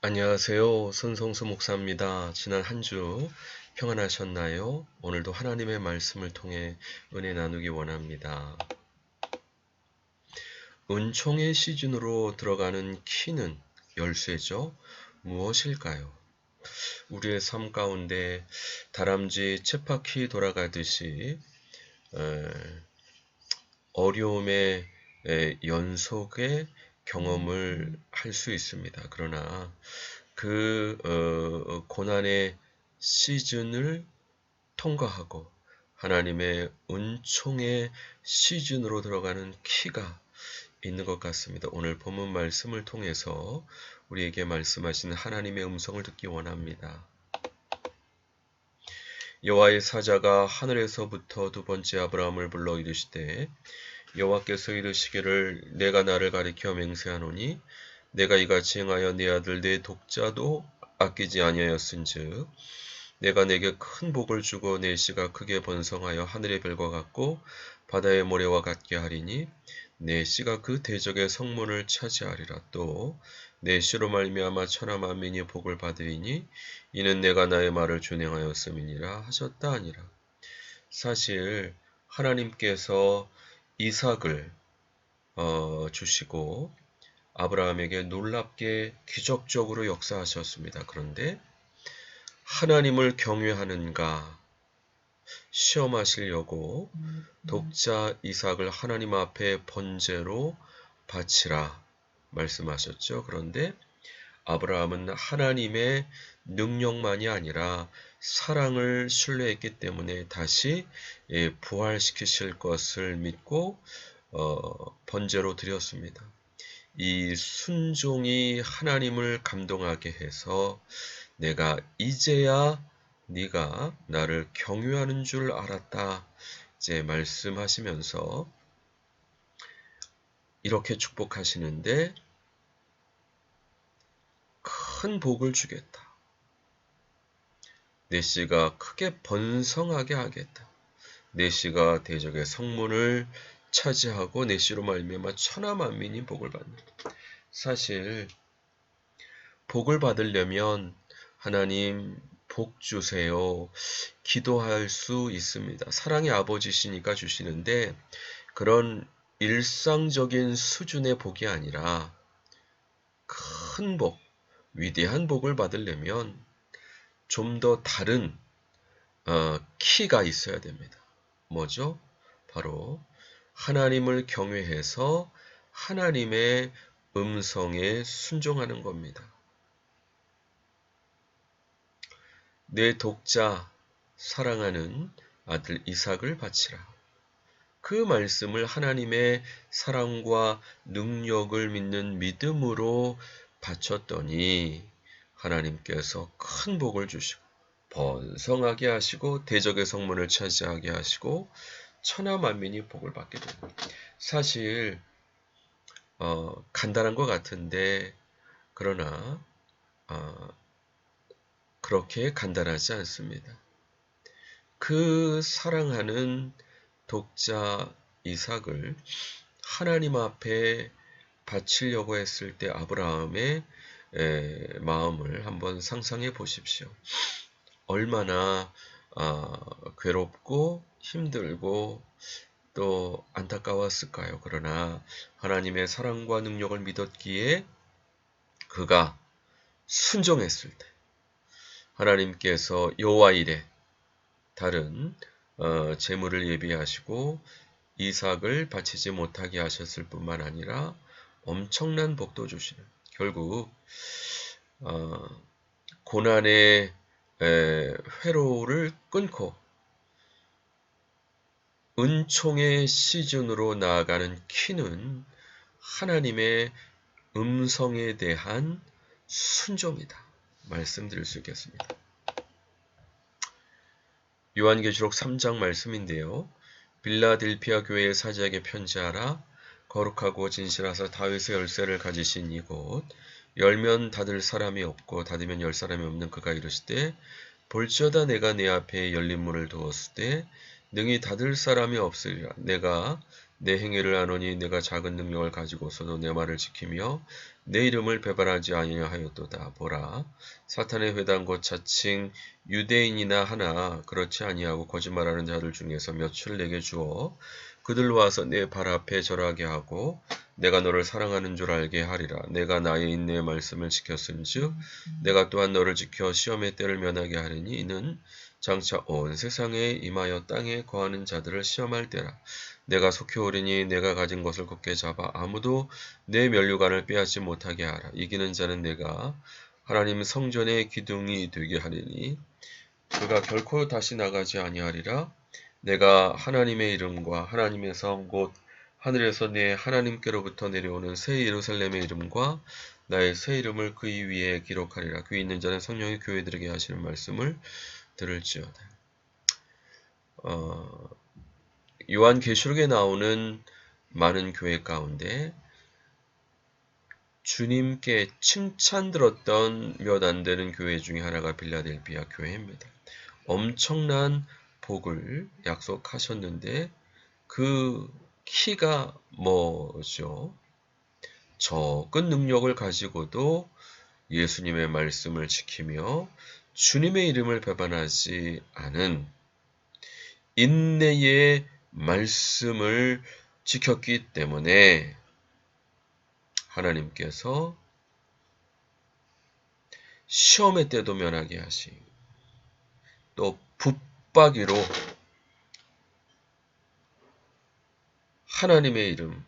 안녕하세요. 손성수 목사입니다. 지난 한 주 평안하셨나요? 오늘도 하나님의 말씀을 통해 은혜 나누기 원합니다. 은총의 시즌으로 들어가는 키는 열쇠죠. 무엇일까요? 우리의 삶 가운데 다람쥐 쳇바퀴 돌아가듯이 어려움의 연속의 경험을 할 수 있습니다. 그러나 그 고난의 시즌을 통과하고 하나님의 은총의 시즌으로 들어가는 키가 있는 것 같습니다. 오늘 본문 말씀을 통해서 우리에게 말씀하시는 하나님의 음성을 듣기 원합니다. 여호와의 사자가 하늘에서부터 두 번째 아브라함을 불러 이르시되 여호와께서 이르시기를 내가 나를 가리켜 맹세하노니 내가 이같이 행하여 네 아들 네 독자도 아끼지 아니하였은즉 내가 내게 큰 복을 주고 내 씨가 크게 번성하여 하늘의 별과 같고 바다의 모래와 같게 하리니 내 씨가 그 대적의 성문을 차지하리라. 또 내 씨로 말미암아 천하 만민이 복을 받으리니 이는 내가 나의 말을 준행하였음이니라 하셨다 하니라. 사실 하나님께서 이삭을 주시고 아브라함에게 놀랍게 기적적으로 역사하셨습니다. 그런데 하나님을 경외하는가 시험하시려고 독자 이삭을 하나님 앞에 번제로 바치라 말씀하셨죠. 그런데 아브라함은 하나님의 능력만이 아니라 사랑을 신뢰했기 때문에 다시 부활시키실 것을 믿고 번제로 드렸습니다. 이 순종이 하나님을 감동하게 해서 내가 이제야 네가 나를 경유하는 줄 알았다. 이제 말씀하시면서 이렇게 축복하시는데 큰 복을 주겠다. 내 씨가 크게 번성하게 하겠다. 내 씨가 대적의 성문을 차지하고 내 씨로 말미암아 천하 만민이 복을 받는다. 사실 복을 받으려면 하나님 복 주세요. 기도할 수 있습니다. 사랑의 아버지시니까 주시는데 그런 일상적인 수준의 복이 아니라 큰 복, 위대한 복을 받으려면 좀 더 다른 키가 있어야 됩니다. 뭐죠? 바로 하나님을 경외해서 하나님의 음성에 순종하는 겁니다. 내 독자 사랑하는 아들 이삭을 바치라. 그 말씀을 하나님의 사랑과 능력을 믿는 믿음으로 바쳤더니 하나님께서 큰 복을 주시고 번성하게 하시고 대적의 성문을 차지하게 하시고 천하 만민이 복을 받게 됩니다. 사실 간단한 것 같은데 그러나 그렇게 간단하지 않습니다. 그 사랑하는 독자 이삭을 하나님 앞에 바치려고 했을 때 아브라함의 마음을 한번 상상해 보십시오. 얼마나 괴롭고 힘들고 또 안타까웠을까요? 그러나 하나님의 사랑과 능력을 믿었기에 그가 순종했을 때 하나님께서 여호와 이레 다른 제물을 예비하시고 이삭을 바치지 못하게 하셨을 뿐만 아니라 엄청난 복도 주시는 결국 고난의 회로를 끊고 은총의 시즌으로 나아가는 키는 하나님의 음성에 대한 순종이다. 말씀드릴 수 있겠습니다. 요한계시록 3장 말씀인데요. 빌라델피아 교회의 사자에게 편지하라. 거룩하고 진실하사 다윗의 열쇠를 가지신 이곳 열면 닫을 사람이 없고 닫으면 열 사람이 없는 그가 이르시되 볼지어다 내가 내 앞에 열린 문을 두었을 때 능히 닫을 사람이 없으리라. 내가 내 행위를 아노니 내가 작은 능력을 가지고서도 내 말을 지키며 내 이름을 배반하지 아니하였도다. 보라, 사탄의 회당 곧 자칭 유대인이나 하나 그렇지 아니하고 거짓말하는 자들 중에서 몇을 내게 주어 그들로 와서 내 발 앞에 절하게 하고 내가 너를 사랑하는 줄 알게 하리라. 내가 나의 인내의 말씀을 지켰은즉 내가 또한 너를 지켜 시험의 때를 면하게 하리니 이는 장차 온 세상에 임하여 땅에 거하는 자들을 시험할 때라. 내가 속히 오리니 내가 가진 것을 굳게 잡아 아무도 내 면류관을 빼앗지 못하게 하라. 이기는 자는 내가 하나님 성전의 기둥이 되게 하리니 그가 결코 다시 나가지 아니하리라. 내가 하나님의 이름과 하나님의 성 곧 하늘에서 내 하나님께로부터 내려오는 새 예루살렘의 이름과 나의 새 이름을 그의 위에 기록하리라. 귀 있는 자는 성령이 교회들에게 하시는 말씀을 들을지어다. 요한계시록에 나오는 많은 교회 가운데 주님께 칭찬 들었던 몇 안 되는 교회 중에 하나가 빌라델비아 교회입니다. 엄청난 복을 약속하셨는데 그 키가 뭐죠? 적은 능력을 가지고도 예수님의 말씀을 지키며 주님의 이름을 배반하지 않은 인내의 말씀을 지켰기 때문에 하나님께서 시험의 때도 면하게 하시고 또 붙박이로 하나님의 이름,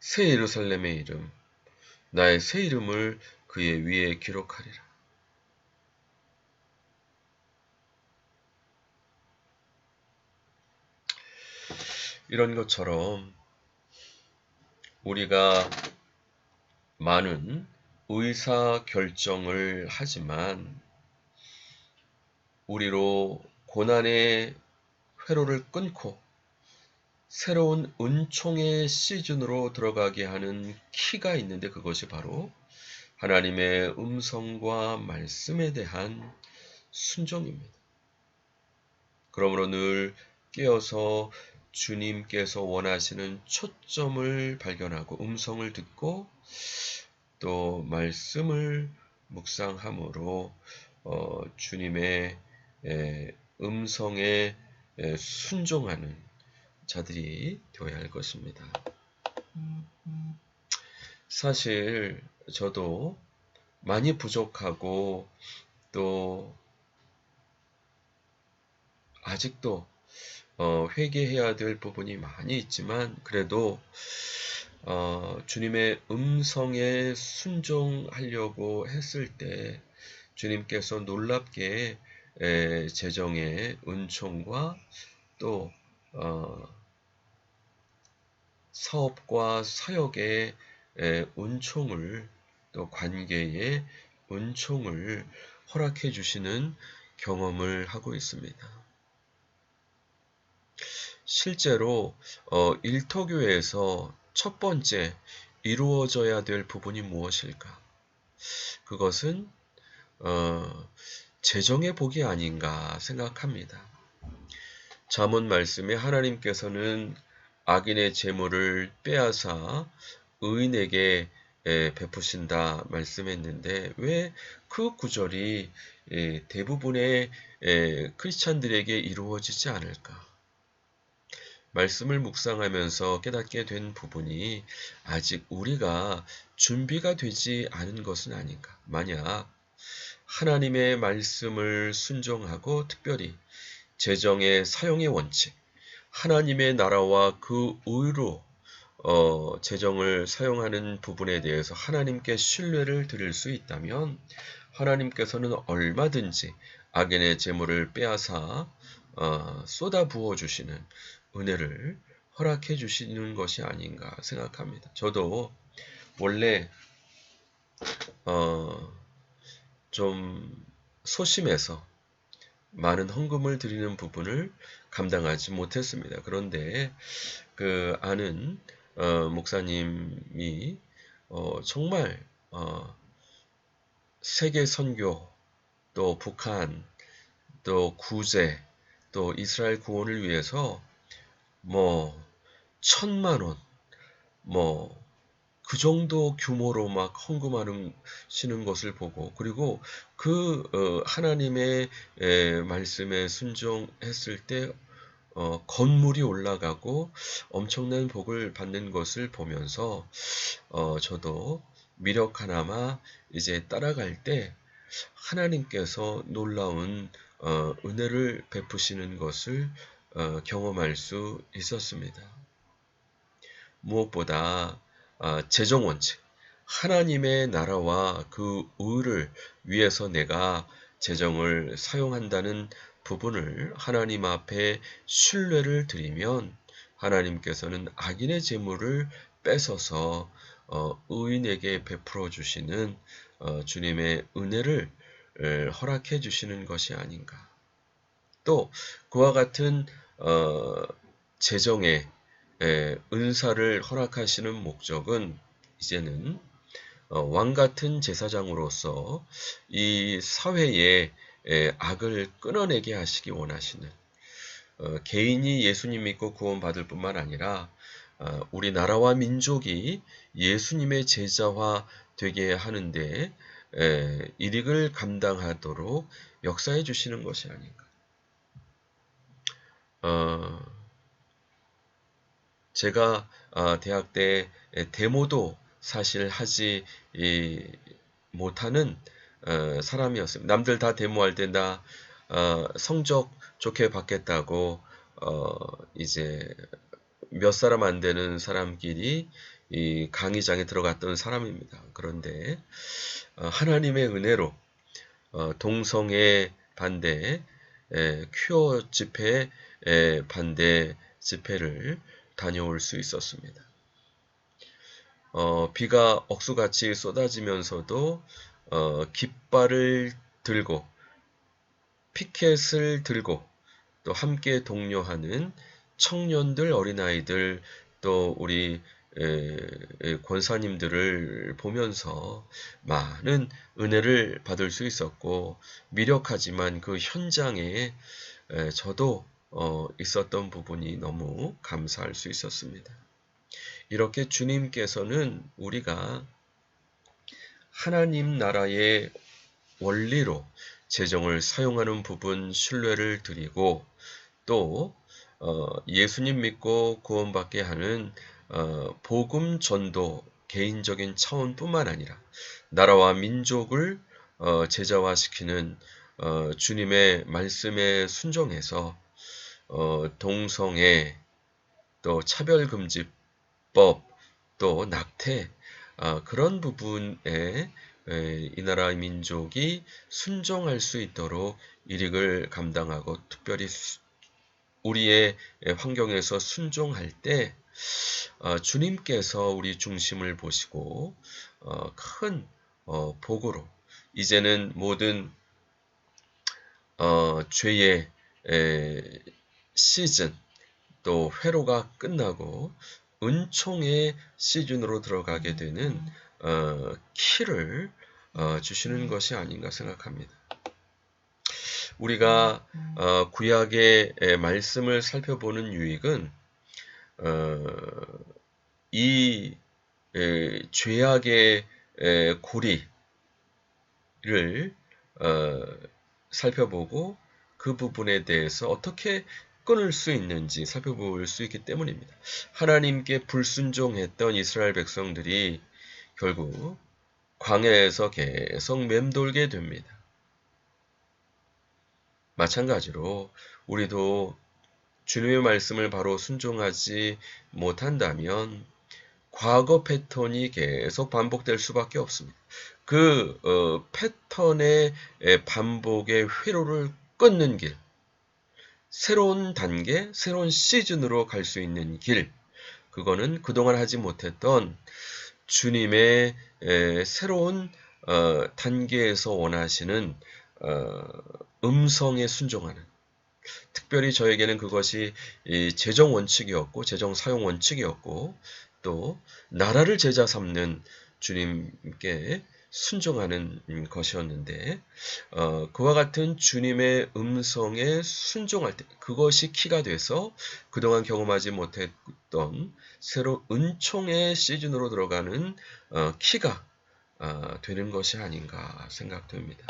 새 예루살렘의 이름, 나의 새 이름을 그의 위에 기록하리라. 이런 것처럼 우리가 많은 의사 결정을 하지만 우리로 고난의 회로를 끊고 새로운 은총의 시즌으로 들어가게 하는 키가 있는데 그것이 바로 하나님의 음성과 말씀에 대한 순종입니다. 그러므로 늘 깨어서 주님께서 원하시는 초점을 발견하고 음성을 듣고 또 말씀을 묵상함으로 주님의 음성에 순종하는 자들이 되어야 할 것입니다. 사실 저도 많이 부족하고 또 아직도 회개해야 될 부분이 많이 있지만 그래도 주님의 음성에 순종하려고 했을 때 주님께서 놀랍게 재정의 은총과 또 사업과 사역의 은총을 또 관계의 은총을 허락해 주시는 경험을 하고 있습니다. 실제로 일터교회에서 첫 번째 이루어져야 될 부분이 무엇일까? 그것은 재정의 복이 아닌가 생각합니다. 잠언 말씀에 하나님께서는 악인의 재물을 빼앗아 의인에게 베푸신다 말씀했는데 왜 그 구절이 대부분의 크리스찬들에게 이루어지지 않을까? 말씀을 묵상하면서 깨닫게 된 부분이 아직 우리가 준비가 되지 않은 것은 아닌가? 만약 하나님의 말씀을 순종하고 특별히 재정의 사용의 원칙, 하나님의 나라와 그 의로 재정을 사용하는 부분에 대해서 하나님께 신뢰를 드릴 수 있다면 하나님께서는 얼마든지 악인의 재물을 빼앗아 쏟아 부어 주시는 은혜를 허락해 주시는 것이 아닌가 생각합니다. 저도 원래 좀 소심해서 많은 헌금을 드리는 부분을 감당하지 못했습니다. 그런데 그 아는 목사님이 정말 세계 선교 또 북한 또 구제 또 이스라엘 구원을 위해서 뭐 1,000만 원 그 정도 규모로 막 헌금하시는 것을 보고, 그리고 그 하나님의 말씀에 순종했을 때 건물이 올라가고 엄청난 복을 받는 것을 보면서 저도 미력 하나마 이제 따라갈 때 하나님께서 놀라운 은혜를 베푸시는 것을 경험할 수 있었습니다. 무엇보다 재정 원칙, 하나님의 나라와 그 의를 위해서 내가 재정을 사용한다는 부분을 하나님 앞에 신뢰를 드리면 하나님께서는 악인의 재물을 뺏어서 의인에게 베풀어 주시는 주님의 은혜를 허락해 주시는 것이 아닌가. 또 그와 같은 재정의 은사를 허락하시는 목적은 이제는 왕 같은 제사장으로서 이 사회의 악을 끊어내게 하시기 원하시는, 개인이 예수님 믿고 구원받을 뿐만 아니라 우리 나라와 민족이 예수님의 제자화 되게 하는데 일익을 감당하도록 역사해 주시는 것이 아닌가. 제가 대학 때 데모도 사실 하지 못하는 사람이었습니다. 남들 다 데모할 때 나 성적 좋게 받겠다고 이제 몇 사람 안 되는 사람끼리 이 강의장에 들어갔던 사람입니다. 그런데 하나님의 은혜로 동성애 반대, 퀴어 집회 반대 집회를 다녀올 수 있었습니다. 비가 억수같이 쏟아지면서도 깃발을 들고 피켓을 들고 또 함께 독려하는 청년들, 어린아이들, 또 우리 권사님들을 보면서 많은 은혜를 받을 수 있었고, 미력하지만 그 현장에 저도 있었던 부분이 너무 감사할 수 있었습니다. 이렇게 주님께서는 우리가 하나님 나라의 원리로 재정을 사용하는 부분 신뢰를 드리고, 또 예수님 믿고 구원받게 하는 복음 전도 개인적인 차원뿐만 아니라 나라와 민족을 제자화시키는 주님의 말씀에 순종해서 동성애, 또 차별금지법, 또 낙태, 그런 부분에 이 나라 민족이 순종할 수 있도록 일익을 감당하고, 특별히 우리의 환경에서 순종할 때 주님께서 우리 중심을 보시고 큰 복으로 이제는 모든 죄의 시즌, 또 회로가 끝나고 은총의 시즌으로 들어가게 되는 키를 주시는 것이 아닌가 생각합니다. 우리가 구약의 말씀을 살펴보는 유익은 이 죄악의 고리를 살펴보고 그 부분에 대해서 어떻게 끊을 수 있는지 살펴볼 수 있기 때문입니다. 하나님께 불순종했던 이스라엘 백성들이 결국 광야에서 계속 맴돌게 됩니다. 마찬가지로 우리도 주님의 말씀을 바로 순종하지 못한다면 과거 패턴이 계속 반복될 수밖에 없습니다. 그 패턴의 반복의 회로를 끊는 길, 새로운 단계, 새로운 시즌으로 갈 수 있는 길, 그거는 그동안 하지 못했던 주님의 새로운 단계에서 원하시는 음성에 순종하는, 특별히 저에게는 그것이 재정 원칙이었고, 재정 사용 원칙이었고, 또 나라를 제자 삼는 주님께 순종하는 것이었는데 그와 같은 주님의 음성에 순종할 때 그것이 키가 돼서 그동안 경험하지 못했던 새로 은총의 시즌으로 들어가는 키가 되는 것이 아닌가 생각됩니다.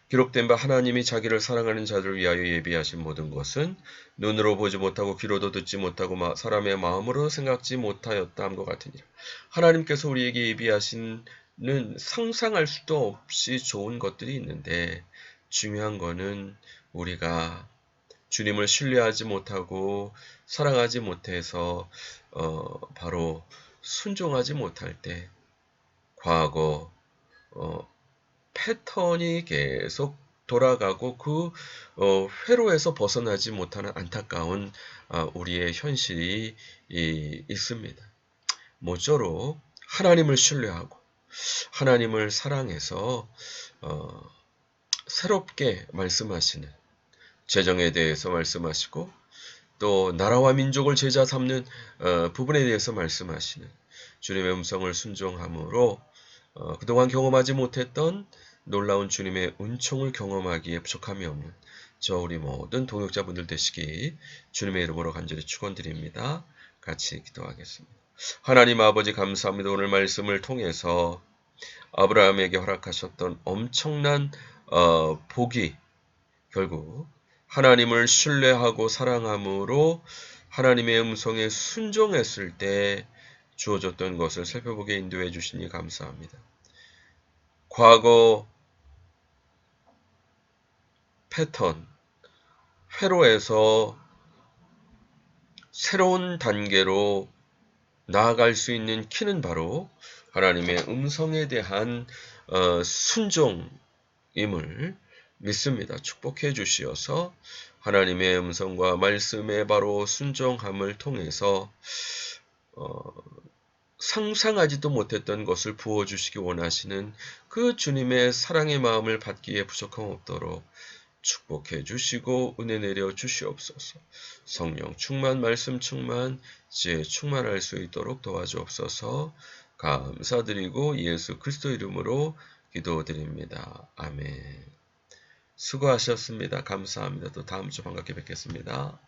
기록된 바 하나님이 자기를 사랑하는 자들을 위하여 예비하신 모든 것은 눈으로 보지 못하고 귀로도 듣지 못하고 사람의 마음으로 생각지 못하였다 함과 같으니라. 하나님께서 우리에게 예비하시는 상상할 수도 없이 좋은 것들이 있는데 중요한 거는 우리가 주님을 신뢰하지 못하고 사랑하지 못해서 바로 순종하지 못할 때 과거 패턴이 계속 돌아가고 그 회로에서 벗어나지 못하는 안타까운 우리의 현실이 있습니다. 모쪼록 하나님을 신뢰하고 하나님을 사랑해서 새롭게 말씀하시는 재정에 대해서 말씀하시고 또 나라와 민족을 제자 삼는 부분에 대해서 말씀하시는 주님의 음성을 순종함으로 그동안 경험하지 못했던 놀라운 주님의 은총을 경험하기에 부족함이 없는 저 우리 모든 동역자분들 되시기 주님의 이름으로 간절히 축원드립니다. 같이 기도하겠습니다. 하나님 아버지 감사합니다. 오늘 말씀을 통해서 아브라함에게 허락하셨던 엄청난 복이 결국 하나님을 신뢰하고 사랑함으로 하나님의 음성에 순종했을 때 주어졌던 것을 살펴보게 인도해 주시니 감사합니다. 과거 패턴, 회로에서 새로운 단계로 나아갈 수 있는 키는 바로 하나님의 음성에 대한 순종임을 믿습니다. 축복해 주시어서 하나님의 음성과 말씀에 바로 순종함을 통해서 상상하지도 못했던 것을 부어주시기 원하시는 그 주님의 사랑의 마음을 받기에 부족함 없도록 축복해 주시고 은혜 내려 주시옵소서. 성령 충만, 말씀 충만, 지혜 충만할 수 있도록 도와주옵소서. 감사드리고 예수 그리스도 이름으로 기도드립니다. 아멘. 수고하셨습니다. 감사합니다. 또 다음 주 반갑게 뵙겠습니다.